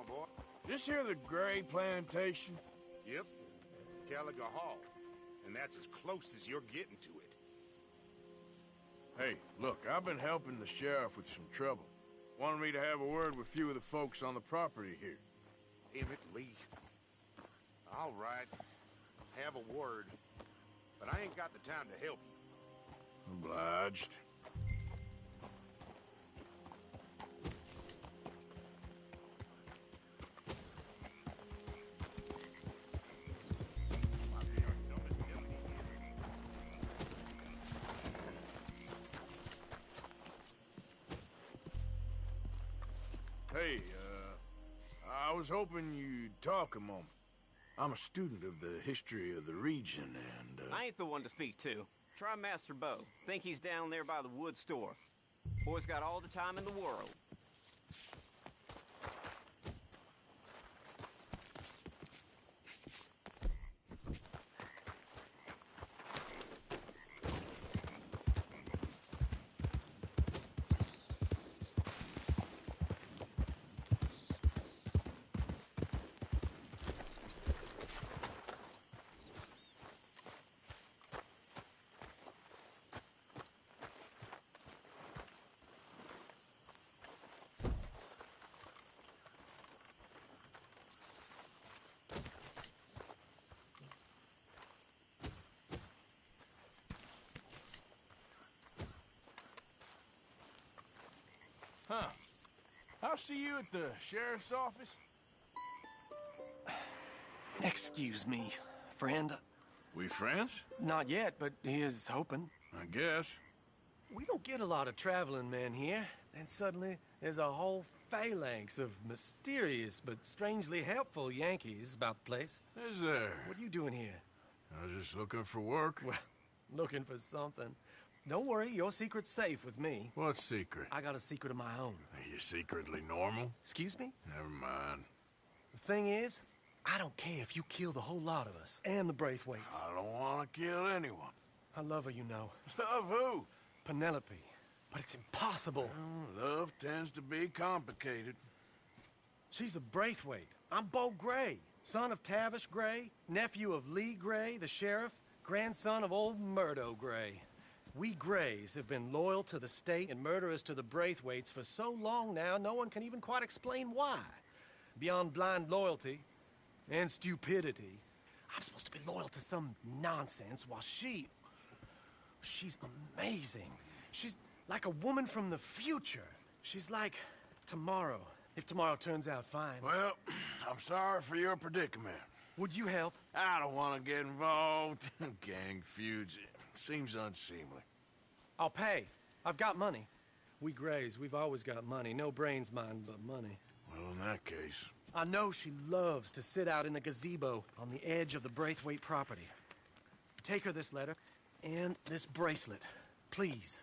boy. This here the Gray Plantation? Yep. Caliga Hall. And that's as close as you're getting to it. Hey, look, I've been helping the sheriff with some trouble. Wanted me to have a word with a few of the folks on the property here. Emmett Lee. All right. Have a word. But I ain't got the time to help you. Obliged. Hey, I was hoping you'd talk a moment. I'm a student of the history of the region, and, I ain't the one to speak to. Try Master Bo. Think he's down there by the wood store. Boy's got all the time in the world. Huh. I'll see you at the sheriff's office. Excuse me, friend. We friends? Not yet, but he is hoping. I guess. We don't get a lot of traveling men here. Then suddenly, there's a whole phalanx of mysterious but strangely helpful Yankees about the place. Is there? What are you doing here? I was just looking for work. Well, looking for something. Don't worry, your secret's safe with me. What secret? I got a secret of my own. Are you secretly normal? Excuse me? Never mind. The thing is, I don't care if you kill the whole lot of us, and the Braithwaites. I don't want to kill anyone. I love her, you know. Love who? Penelope. But it's impossible. Well, love tends to be complicated. She's a Braithwaite. I'm Bo Gray, son of Tavish Gray, nephew of Lee Gray, the sheriff, grandson of old Murdo Gray. We Grays have been loyal to the state and murderous to the Braithwaites for so long now, no one can even quite explain why. Beyond blind loyalty and stupidity, I'm supposed to be loyal to some nonsense while she's amazing. She's like a woman from the future. She's like tomorrow, if tomorrow turns out fine. Well, I'm sorry for your predicament. Would you help? I don't want to get involved. Gang feuds. Seems unseemly. I'll pay. I've got money. We Grays, we've always got money. No brains, mind, but money. Well, in that case... I know she loves to sit out in the gazebo on the edge of the Braithwaite property. Take her this letter and this bracelet, please.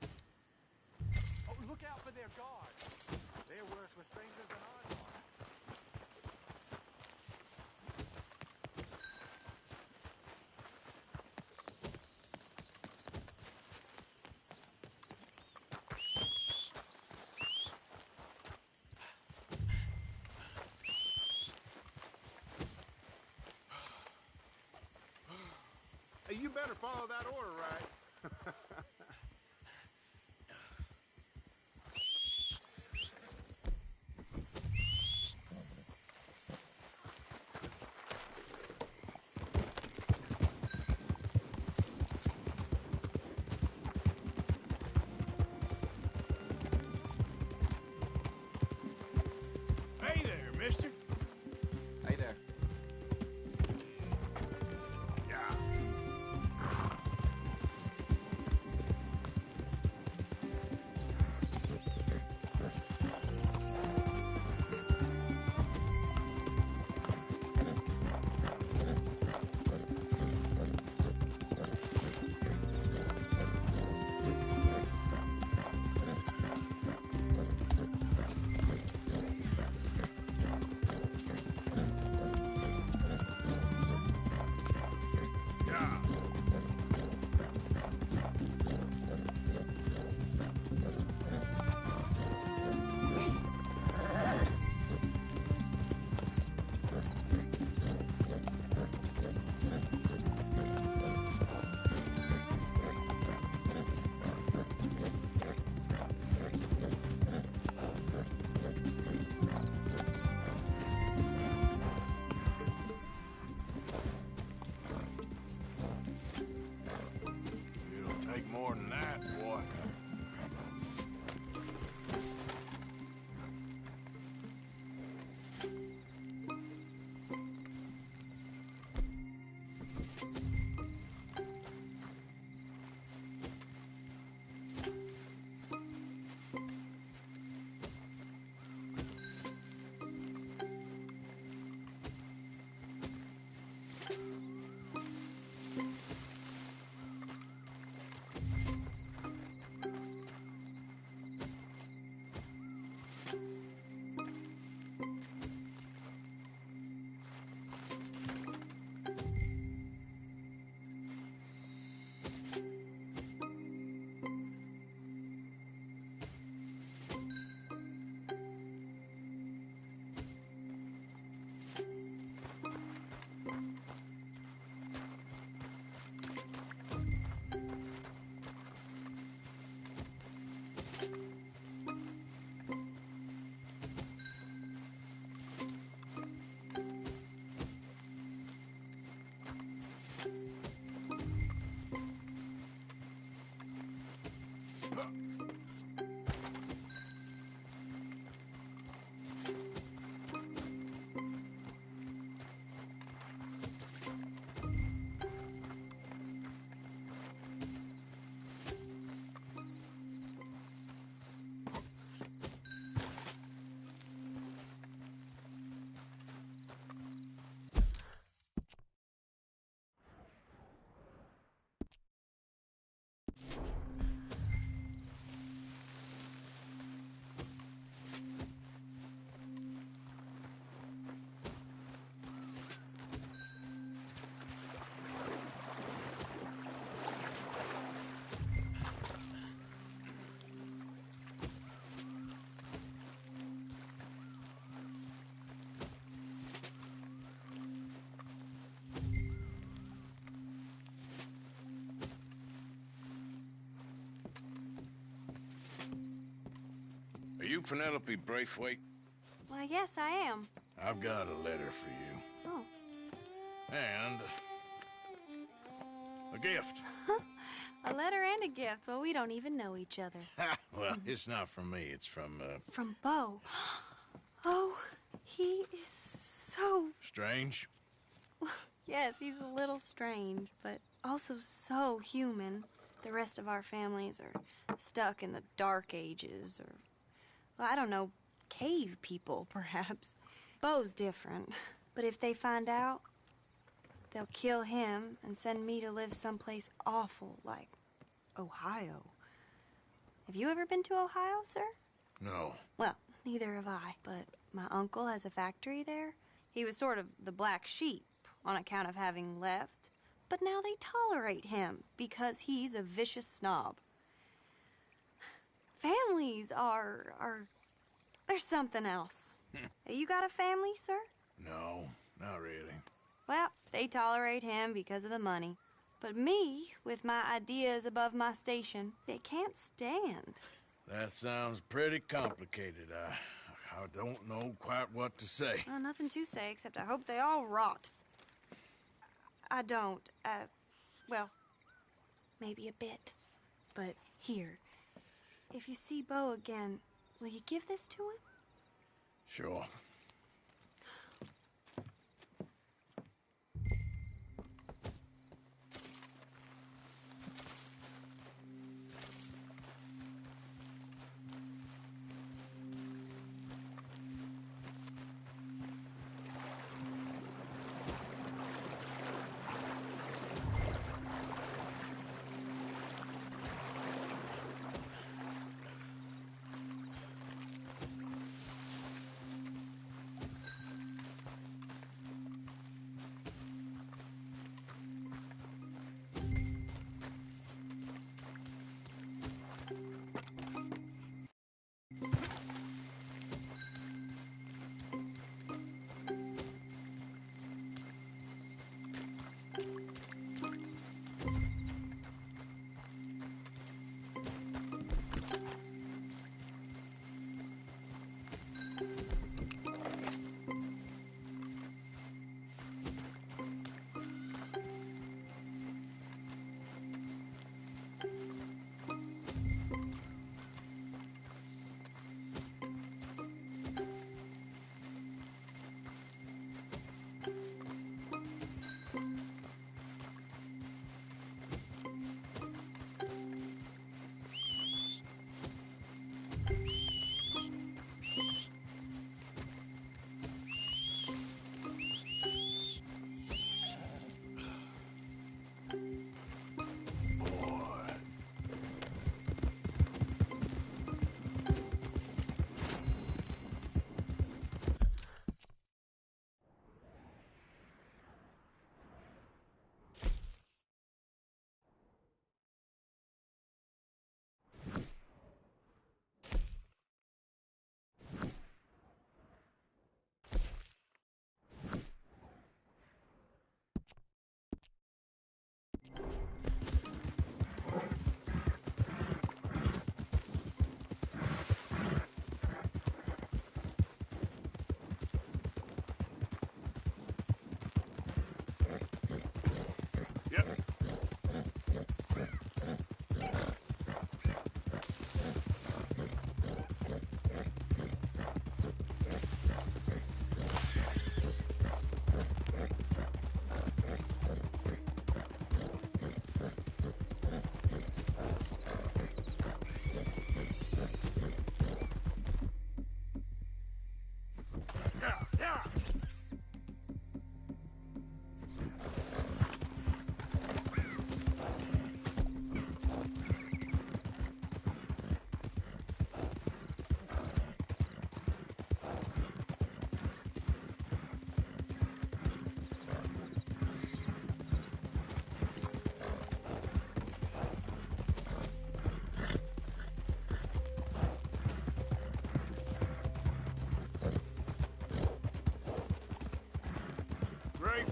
Oh, look out for their guards. They're worse with strangers than ours are. Hey, you better follow that order, right? Hey there, mister. Hey there. Yeah. that, boy. Are you Penelope Braithwaite? Why, yes, I am. I've got a letter for you. Oh. And a gift. A letter and a gift. Well, we don't even know each other. Well, it's not from me. It's from, From Bo. Oh, he is so... Strange. Yes, he's a little strange, but also so human. The rest of our families are stuck in the Dark Ages, or, well, I don't know, cave people, perhaps. Bo's different. But if they find out, they'll kill him and send me to live someplace awful like Ohio. Have you ever been to Ohio, sir? No. Well, neither have I, but my uncle has a factory there. He was sort of the black sheep on account of having left, but now they tolerate him because he's a vicious snob. Families are there's something else. You got a family, sir? No, not really. Well, they tolerate him because of the money. But me, with my ideas above my station, they can't stand. That sounds pretty complicated. I don't know quite what to say. Well, nothing to say, except I hope they all rot. I don't, well, maybe a bit. But here, if you see Bo again, will you give this to him? Sure.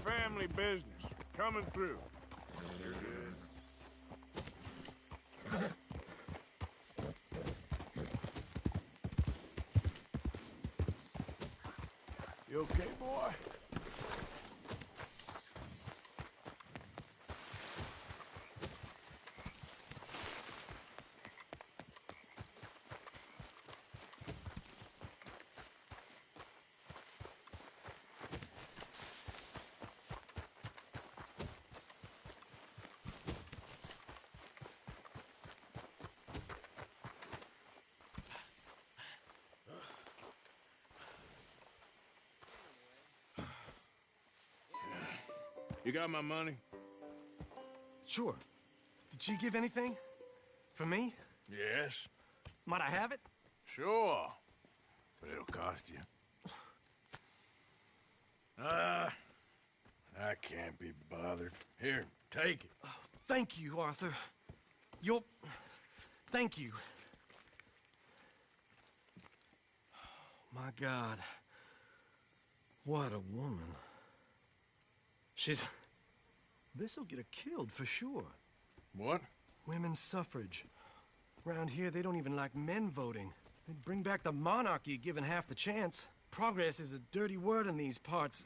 family business. Coming through. You okay, boy? You got my money? Sure. Did she give anything? For me? Yes. Might I have it? Sure. But it'll cost you. I can't be bothered. Here, take it. Thank you, Arthur. Thank you. My God. What a woman. This'll get her killed for sure. What? Women's suffrage. Around here, they don't even like men voting. They'd bring back the monarchy given half the chance. Progress is a dirty word in these parts.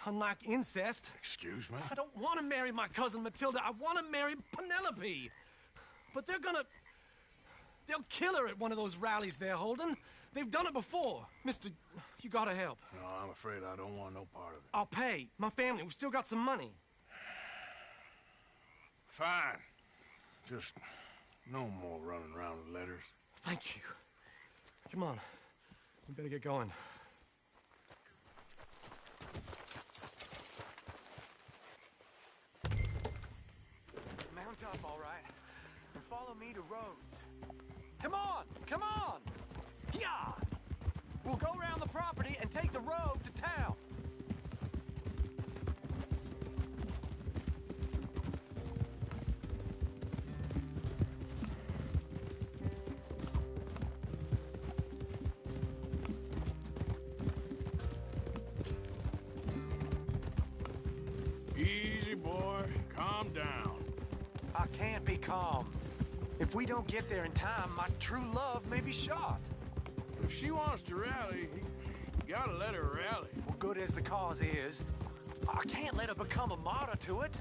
Unlike incest. Excuse me? I don't want to marry my cousin Matilda. I want to marry Penelope. But they'll kill her at one of those rallies they're holding. They've done it before. Mister, you gotta help. No, I'm afraid I don't want no part of it. I'll pay. My family, we've still got some money. Fine. Just no more running around with letters. Thank you. Come on. We better get going. Mount up, all right? And follow me to Rhodes. Come on! Come on! Yeah! We'll go around the property and take the road to town. Easy, boy. Calm down. I can't be calm. If we don't get there in time, my true love may be shot. If she wants to rally, you gotta let her rally. Well, good as the cause is, I can't let her become a martyr to it.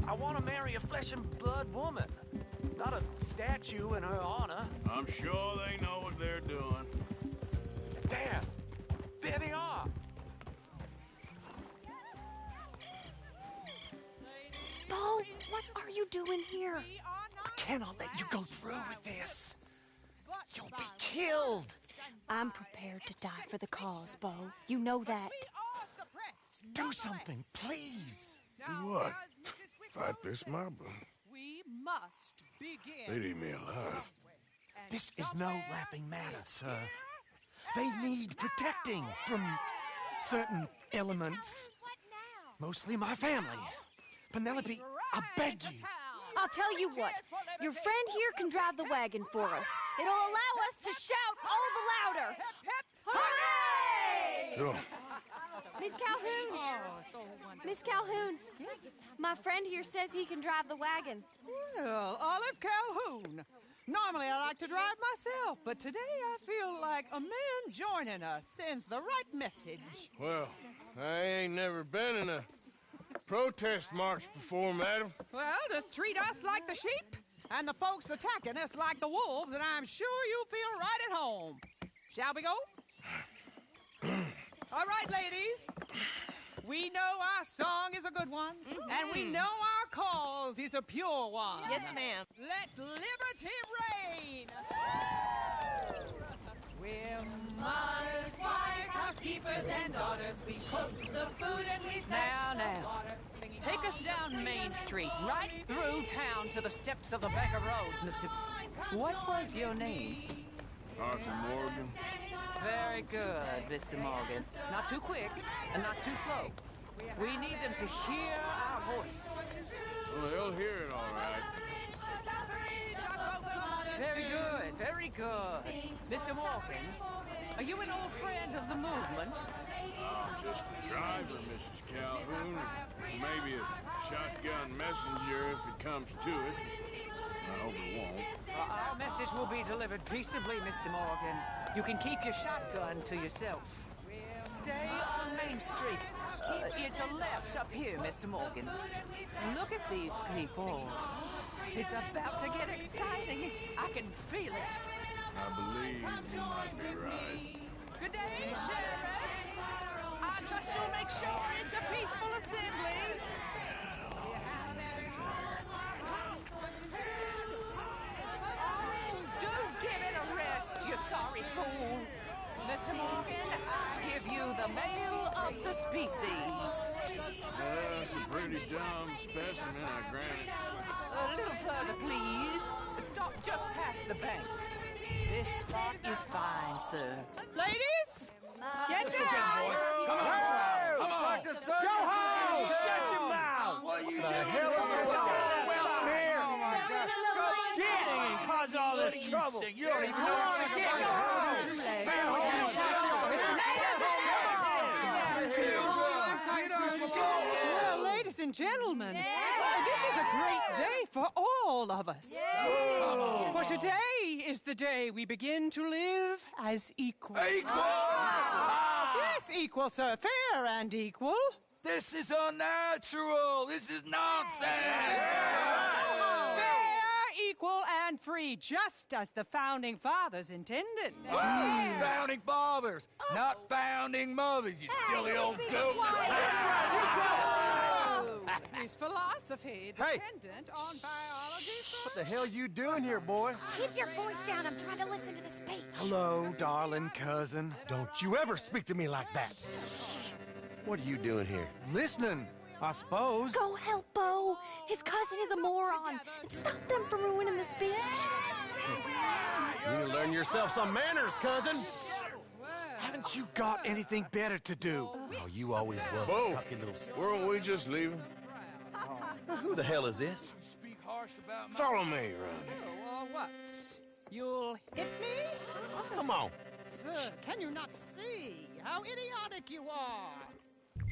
I want to marry a flesh and blood woman, not a statue in her honor. I'm sure they know what they're doing. There they are. Bo, what are you doing here? I cannot let you go through with this. You'll be killed. I'm prepared to die for the cause, Bo. You know that. Do something, please. Do what? Fight this mob? We must begin. They'd eat me alive. This is no laughing matter, sir. They need protecting from certain elements. Mostly my family. Penelope, I beg you. I'll tell you what. Your friend here can drive the wagon for us. It'll allow us to shout all the louder. Hooray! Sure. Miss Calhoun. Miss Calhoun. My friend here says he can drive the wagon. Well, Olive Calhoun. Normally I like to drive myself, but today I feel like a man joining us sends the right message. Well, I ain't never been in a protest march before, madam. Well, just treat us like the sheep, and the folks attacking us like the wolves, and I'm sure you'll feel right at home. Shall we go? All right, ladies. We know our song is a good one, and we know our cause is a pure one. Yes, ma'am. Let liberty reign! We're mothers, wives, housekeepers, and daughters. We cook the food and we fetch the water. Take us down Main Street, right through town to the steps of the Bank of Rhodes, Mr. What was your name? Arthur Morgan. Very good, Mr. Morgan. Not too quick and not too slow. We need them to hear our voice. Well, they'll hear it all right. Very good, very Very good. Mr. Morgan, are you an old friend of the movement? I'm just a driver, Mrs. Calhoun. Maybe a shotgun messenger if it comes to it. I hope it won't. Our message will be delivered peaceably, Mr. Morgan. You can keep your shotgun to yourself. Stay on Main Street. It's a left up here, Mr. Morgan. Look at these people. It's about to get exciting. I can feel it. I believe you might be right. Good day, Sheriff. I trust you'll make sure it's a peaceful assembly. Oh, do give it a rest, you sorry fool. Mr. Morgan, I give you the male of the species. That's a pretty dumb specimen, I grant it. A little further, please. Stop just past the bank. This spot is fine, sir. Ladies, get down! Come on! Go home! Shut your mouth! What you the hell is going on here? Oh my God! Go shit and cause all this trouble. You don't even know what to get. Go home! Well, ladies and gentlemen, this is a great day for all of us. For today is the day we begin to live as equals. Yes, equal, sir. Fair and equal. This is unnatural. This is nonsense. Fair, equal, and free, just as the Founding Fathers intended. Founding fathers, not founding mothers, you silly old goat. His philosophy dependent on biology. What the hell you doing here, boy? Keep your voice down. I'm trying to listen to the speech. Hello, darling cousin. Don't you ever speak to me like that. What are you doing here? Listening, I suppose. Go help Bo. His cousin is a moron. And stop them from ruining the speech. You need to learn yourself some manners, cousin. Haven't you got anything better to do? Oh, you always was Bo, a cocky little... weren't we just leaving? Who the hell is this? Speak harsh about my... Follow me around here. Oh, what? You'll hit me? Come on. Sir, can you not see how idiotic you are?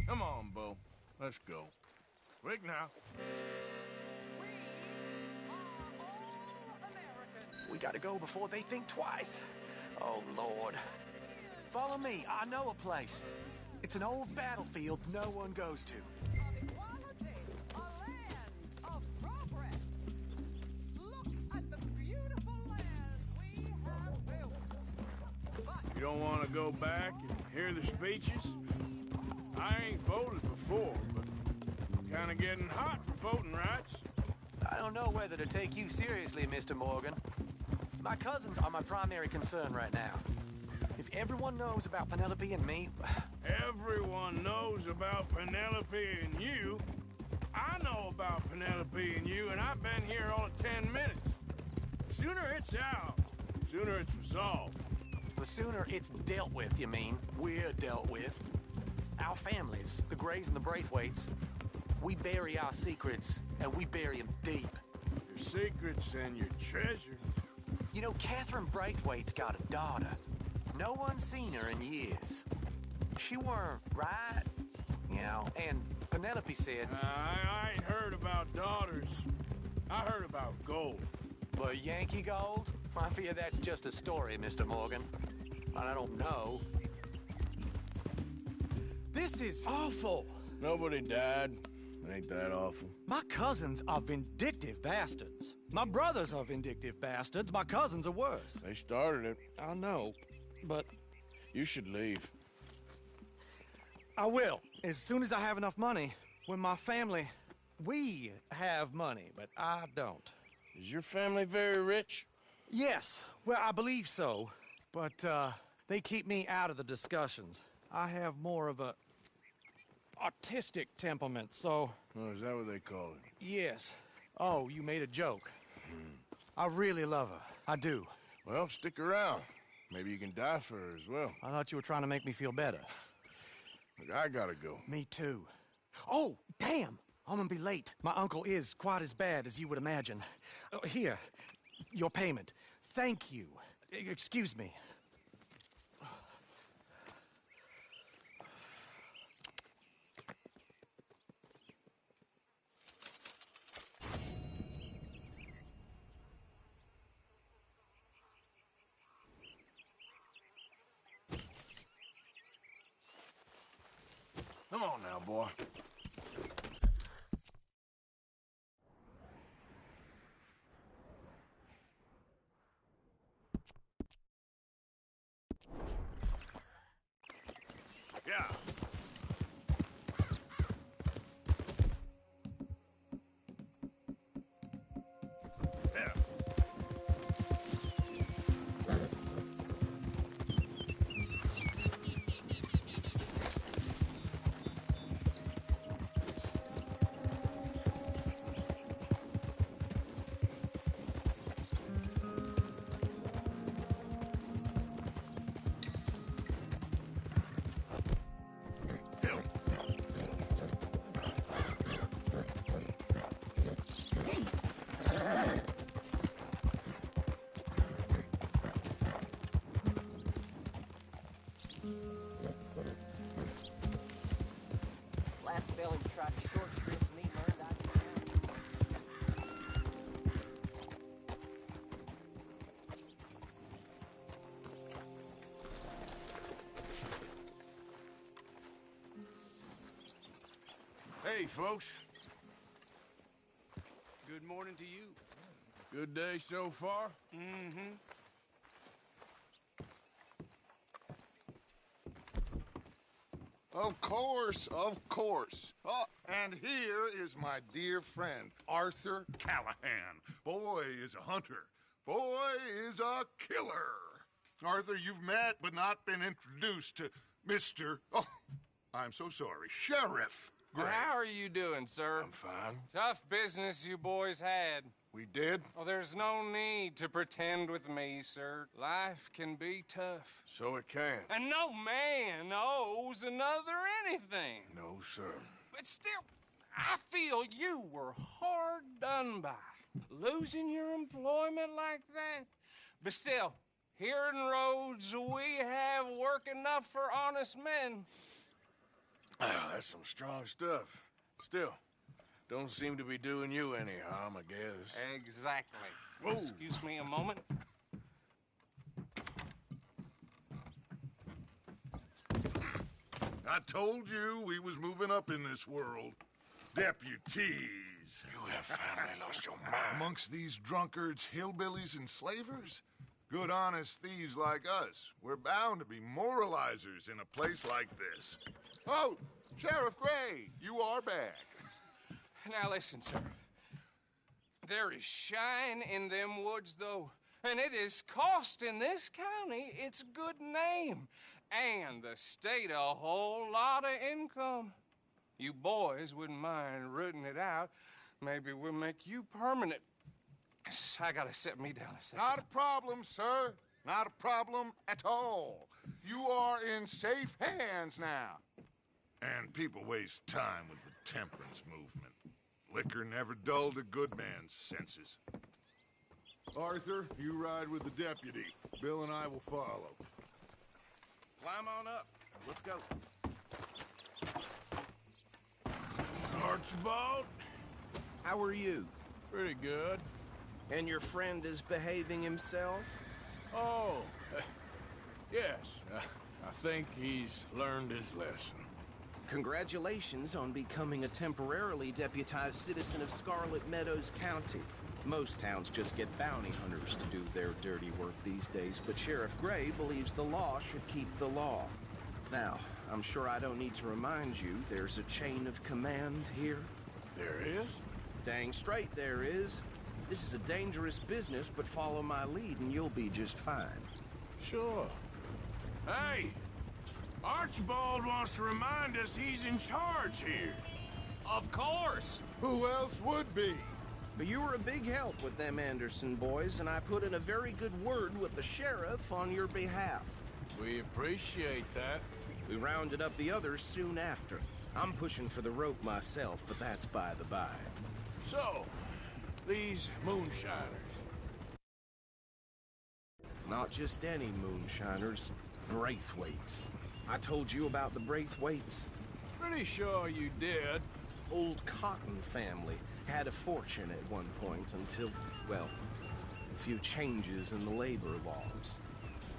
Come on, Bo. Let's go. Quick now. We gotta go before they think twice. Oh, Lord. Follow me. I know a place. It's an old battlefield no one goes to. Equality, a land of progress. Look at the beautiful land we have built. But You don't want to go back and hear the speeches? I ain't voted before, but kind of getting hot for voting rights. I don't know whether to take you seriously, Mr. Morgan. My cousins are my primary concern right now. If everyone knows about Penelope and me... Everyone knows about Penelope and you. I know about Penelope and you, and I've been here all of 10 minutes. Sooner it's out, sooner it's resolved. The sooner it's dealt with, you mean, we're dealt with. Our families, the Grays and the Braithwaites, we bury our secrets, and we bury them deep. Your secrets and your treasure. You know, Catherine Braithwaite's got a daughter. No one's seen her in years. She weren't right, you know, and Penelope said... I ain't heard about daughters. I heard about gold. But Yankee gold? I fear that's just a story, Mr. Morgan. And I don't know. This is awful. Nobody died. Ain't that awful? My cousins are vindictive bastards. My brothers are vindictive bastards. My cousins are worse. They started it. I know, but... You should leave. I will, as soon as I have enough money. When my family... We have money, but I don't. Is your family very rich? Yes, well, I believe so. But, they keep me out of the discussions. I have more of a... artistic temperament, so... Oh, is that what they call it? Yes. Oh, you made a joke. I really love her. I do. Well, stick around. Maybe you can die for her as well. I thought you were trying to make me feel better. Look, I gotta go. Me too. Oh, damn! I'm gonna be late. My uncle is quite as bad as you would imagine. Here, your payment. Thank you. Excuse me. Come on now, boy. Yeah. Yeah. Last fellow who tried to short shrift me learned I could count. Hey, folks. Good morning to you. Good day so far? Mm-hmm. Of course, of course. Oh, and here is my dear friend, Arthur Callahan. Boy is a hunter. Boy is a killer. Arthur, you've met but not been introduced to Mr. Oh, I'm so sorry, Sheriff Gray. How are you doing, sir? I'm fine. Tough business you boys had. We did? Oh, there's no need to pretend with me, sir. Life can be tough. So it can. And no man owes another anything. No, sir. But still, I feel you were hard done by. Losing your employment like that. But still, here in Rhodes, we have work enough for honest men. Ah, that's some strong stuff. Still, don't seem to be doing you any harm, I guess. Exactly. Whoa. Excuse me a moment. I told you we was moving up in this world. Deputies. You have finally lost your mind. Amongst these drunkards, hillbillies, and slavers? Good, honest thieves like us. We're bound to be moralizers in a place like this. Oh, Sheriff Gray, you are back. Now listen, sir. There is shine in them woods, though, and it is costing this county its good name and the state a whole lot of income. You boys wouldn't mind rooting it out. Maybe we'll make you permanent. I gotta set me down a second. Not a problem, sir. Not a problem at all. You are in safe hands now. And people waste time with the temperance movement. Liquor never dulled a good man's senses. Arthur, you ride with the deputy. Bill and I will follow. Climb on up. Let's go. Archibald? How are you? Pretty good. And your friend is behaving himself? Oh, yes. I think he's learned his lesson. Congratulations on becoming a temporarily deputized citizen of Scarlet Meadows County. Most towns just get bounty hunters to do their dirty work these days, but Sheriff Gray believes the law should keep the law. Now, I'm sure I don't need to remind you there's a chain of command here. There is? Dang straight there is. This is a dangerous business, but follow my lead and you'll be just fine. Sure. Hey! Archibald wants to remind us he's in charge here. Of course. Who else would be? But you were a big help with them Anderson boys, and I put in a very good word with the sheriff on your behalf. We appreciate that. We rounded up the others soon after. I'm pushing for the rope myself, but that's by the by. So, these moonshiners. Not just any moonshiners, Braithwaites. I told you about the Braithwaites? Pretty sure you did. Old Cotton family had a fortune at one point until, well, a few changes in the labor laws.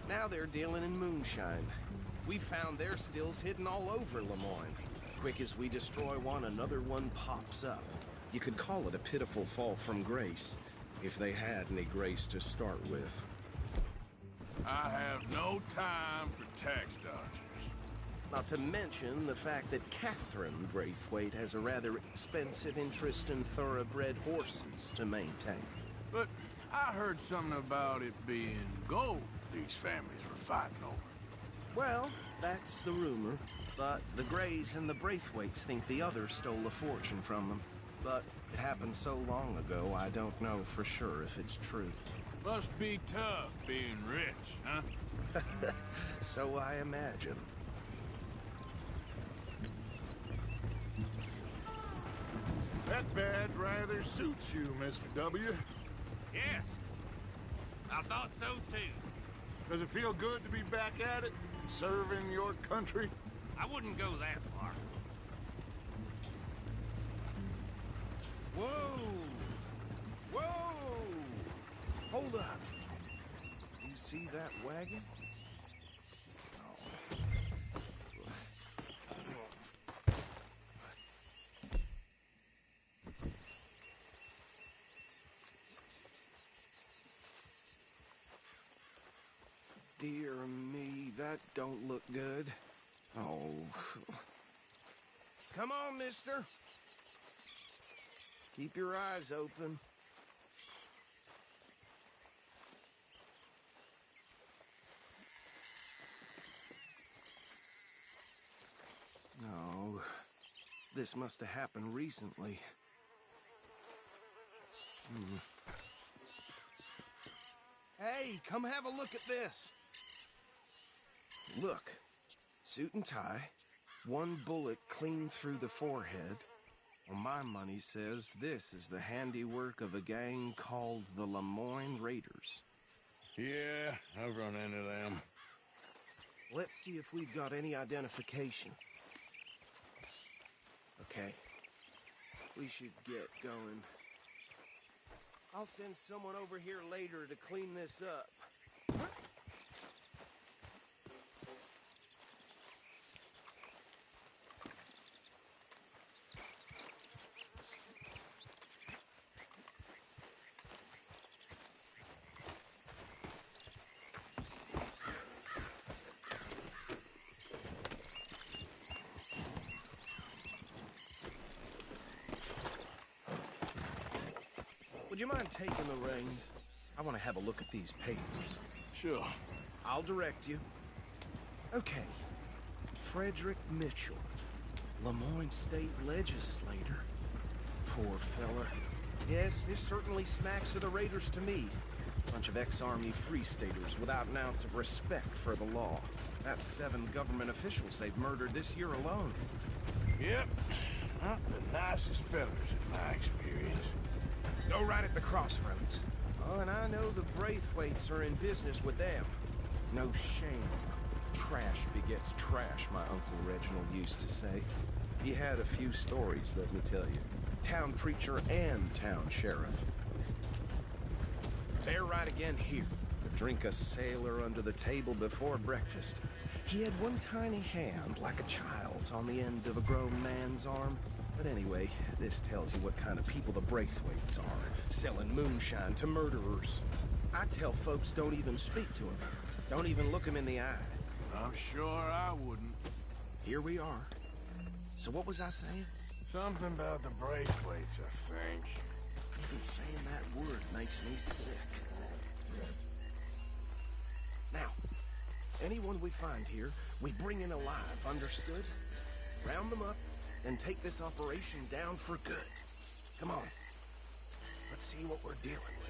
Now they're dealing in moonshine. We found their stills hidden all over Lemoyne. Quick as we destroy one, another one pops up. You could call it a pitiful fall from grace, if they had any grace to start with. I have no time for tax dodgers. Not to mention the fact that Catherine Braithwaite has a rather expensive interest in thoroughbred horses to maintain. But I heard something about it being gold these families were fighting over. Well, that's the rumor. But the Greys and the Braithwaites think the others stole a fortune from them. But it happened so long ago, I don't know for sure if it's true. Must be tough being rich, huh? So I imagine. That badge rather suits you, Mr. W. Yes. I thought so, too. Does it feel good to be back at it, serving your country? I wouldn't go that far. Whoa! Whoa! Hold up. You see that wagon? Dear me, that don't look good. Oh. Come on, mister. Keep your eyes open. No. This must have happened recently. Hey, come have a look at this. Look. Suit and tie. One bullet clean through the forehead. Well, my money says this is the handiwork of a gang called the Lemoyne Raiders. Yeah, I've run into them. Let's see if we've got any identification. Okay. We should get going. I'll send someone over here later to clean this up. Would you mind taking the reins? I want to have a look at these papers. Sure. I'll direct you. Okay. Frederick Mitchell, Lemoyne State Legislator. Poor fella. Yes, this certainly smacks of the Raiders to me. Bunch of ex-Army Free Staters without an ounce of respect for the law. That's 7 government officials they've murdered this year alone. Yep. Not the nicest fellas in my experience. Go right at the crossroads. Oh, and I know the Braithwaites are in business with them. No shame. Trash begets trash, my Uncle Reginald used to say. He had a few stories, let me tell you. Town preacher and town sheriff. They're right again here. To drink a sailor under the table before breakfast. He had one tiny hand, like a child's, on the end of a grown man's arm. But anyway, this tells you what kind of people the Braithwaites are, selling moonshine to murderers. I tell folks don't even speak to them. Don't even look them in the eye. I'm sure I wouldn't. Here we are. So what was I saying? Something about the Braithwaites, I think. Even saying that word makes me sick. Now, anyone we find here, we bring in alive, understood? Round them up, and take this operation down for good. Come on. Let's see what we're dealing with.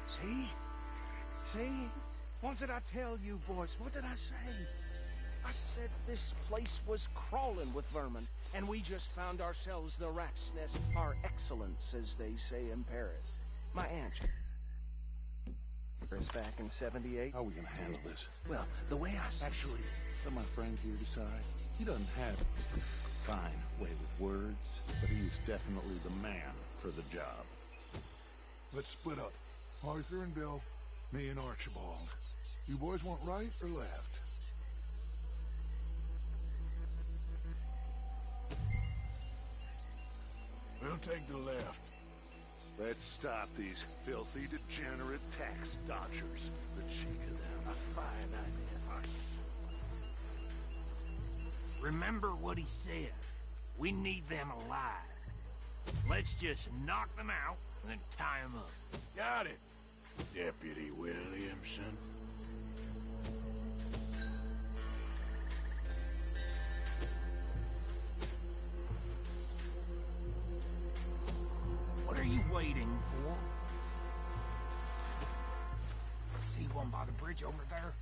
See? See? What did I tell you, boys? What did I say? I said this place was crawling with vermin, and we just found ourselves the rat's nest par excellence, as they say in Paris. My aunt was back in '78. How are we gonna handle this? Well, the way I see Actually, let my friend here decide. He doesn't have a fine way with words, but he is definitely the man for the job. Let's split up. Arthur and Bill, me and Archibald. You boys want right or left? We'll take the left. Let's stop these filthy, degenerate tax dodgers. The cheek of them. A fine idea. Remember what he said. We need them alive. Let's just knock them out and then tie them up. Got it, Deputy Williamson. What are you waiting for? See one by the bridge over there?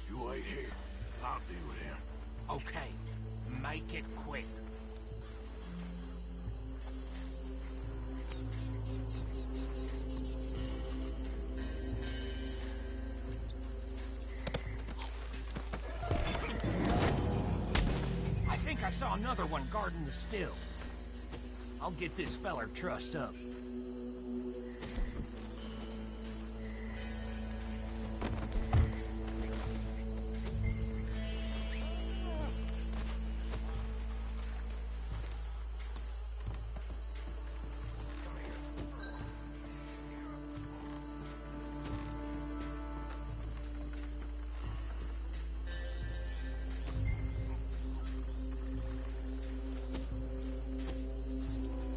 You wait here. I'll deal with him. Okay, make it quick. I think I saw another one guarding the still. I'll get this feller trussed up.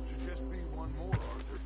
Should just be one more, Arthur.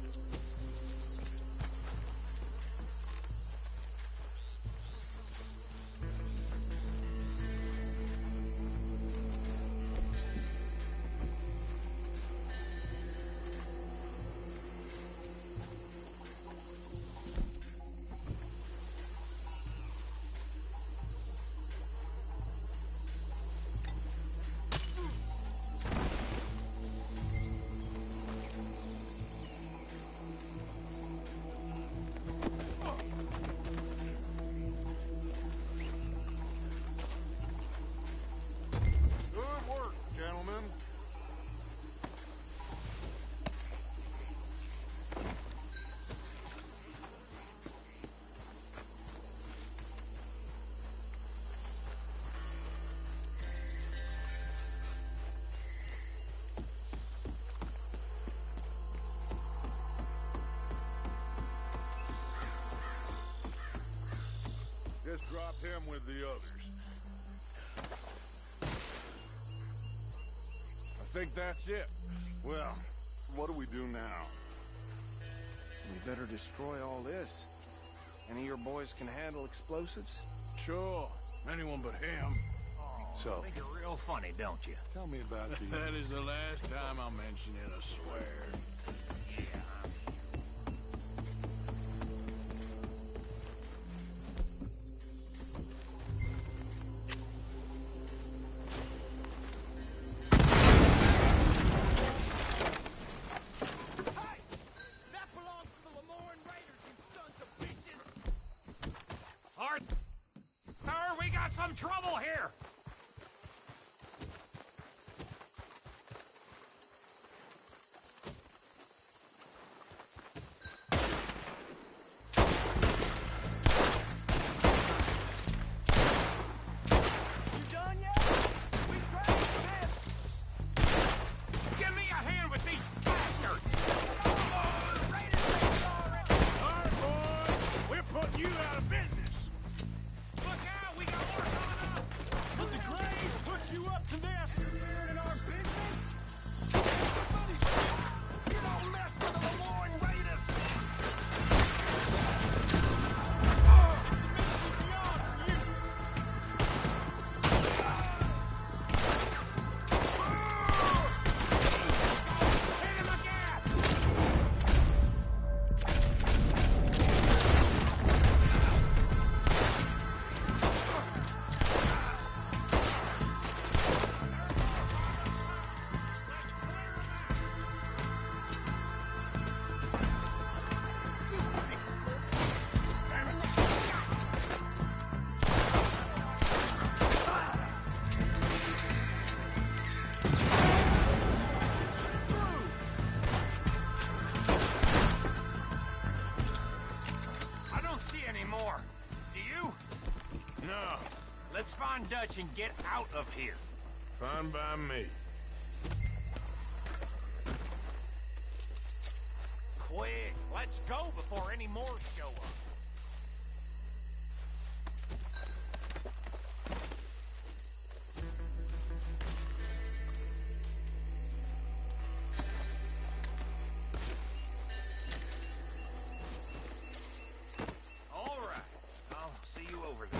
Good work, gentlemen. Just drop him with the others. I think that's it. Well, what do we do now? We better destroy all this. Any of your boys can handle explosives? Sure. Anyone but him. So, Think you're real funny, don't you? tell me about the... That is the last time I mention it, I swear. Yeah. Arthur, we got some trouble here! You done yet? We tried to miss. Give me a hand with these bastards! All right, boys. We're putting you out of business. Look out, we got more coming up! Let's find Dutch and get out of here. Fine by me. Quick, let's go before any more show up. All right, I'll see you over there.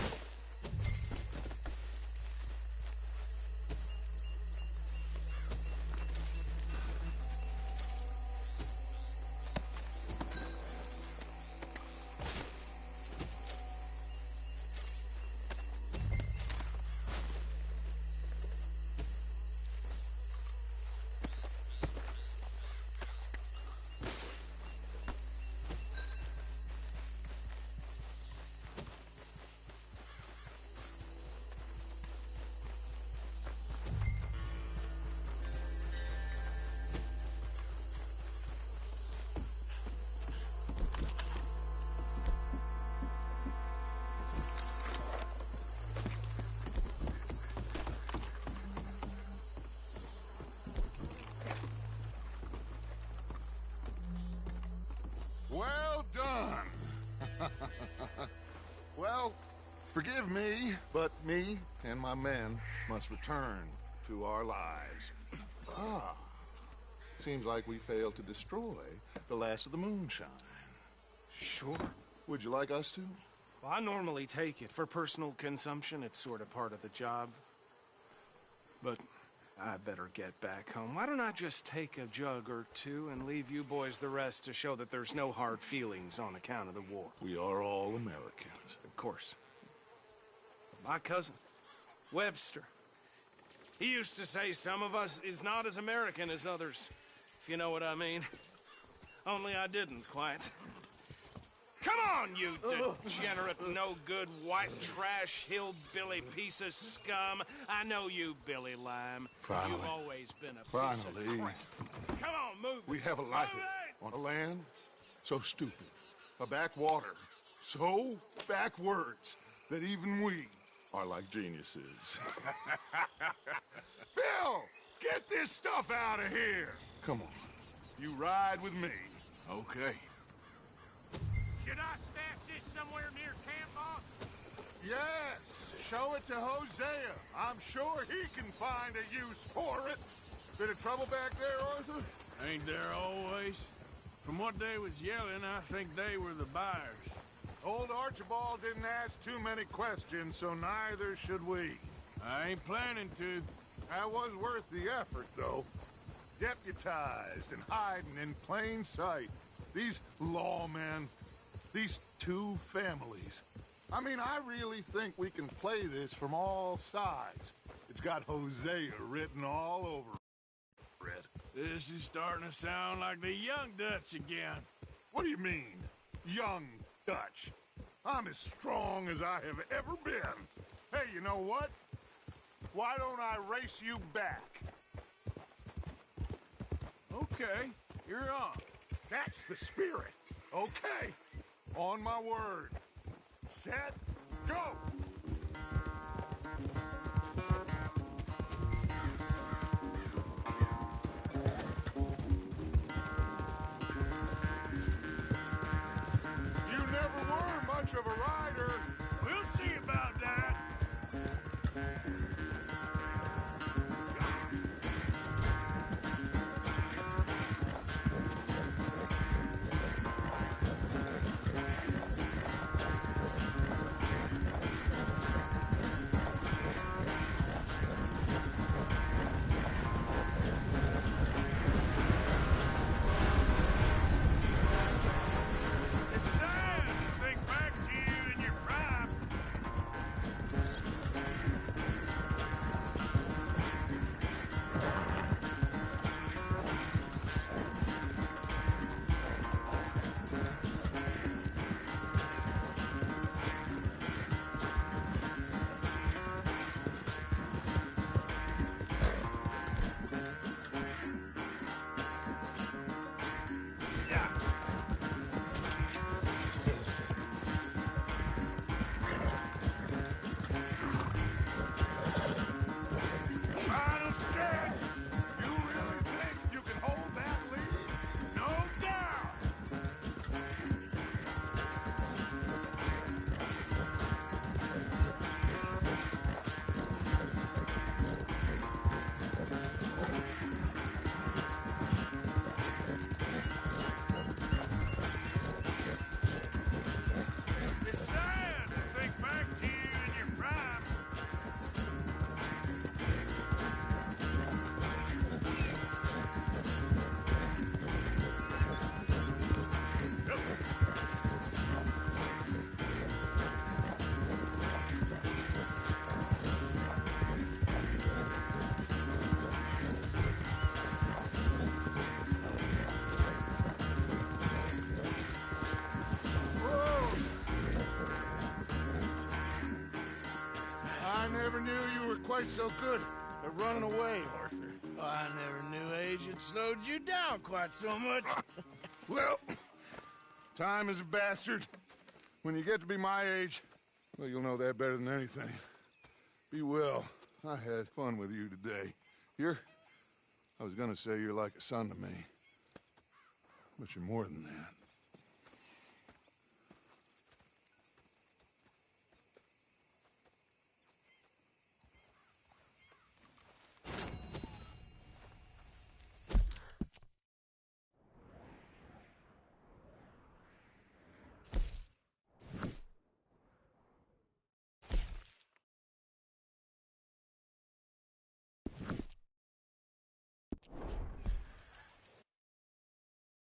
Well done. Well, forgive me, but me and my men must return to our lives. Seems like we failed to destroy the last of the moonshine. Sure. Would you like us to? Well, I normally take it. For personal consumption, it's sort of part of the job. But I better get back home. Why don't I just take a jug or two and leave you boys the rest to show that there's no hard feelings on account of the war? We are all Americans. Of course. My cousin, Webster, he used to say some of us is not as American as others, if you know what I mean. Only I didn't quite. Come on, you degenerate, no-good, white trash, hillbilly piece of scum. I know you, Billy Lime. Finally. You've always been a piece Finally. of crap. Come on, move it. We have a life Move on a land so stupid, a backwater so backwards that even we are like geniuses. Bill, get this stuff out of here. Come on, you ride with me. Okay. Should I stash this somewhere near camp, boss? Yes, show it to Hosea. I'm sure he can find a use for it. Bit of trouble back there, Arthur? Ain't there always? From what they was yelling, I think they were the buyers. Old Archibald didn't ask too many questions, so neither should we. I ain't planning to. That was worth the effort, though. Deputized and hiding in plain sight. These lawmen, these two families. I mean, I really think we can play this from all sides. It's got Hosea written all over it. This is starting to sound like the young Dutch again. What do you mean, young Dutch? I'm as strong as I have ever been. Hey, you know what? Why don't I race you back? Okay, you're on. That's the spirit. Okay. On my word. Set, go! You never were much of a rider. We'll see about that. It's sad to think back to you in quite so good at running away, Arthur. Oh, I never knew age had slowed you down quite so much. Well, time is a bastard. When you get to be my age, well, you'll know that better than anything. Be well. I had fun with you today. I was gonna say you're like a son to me, but you're more than that.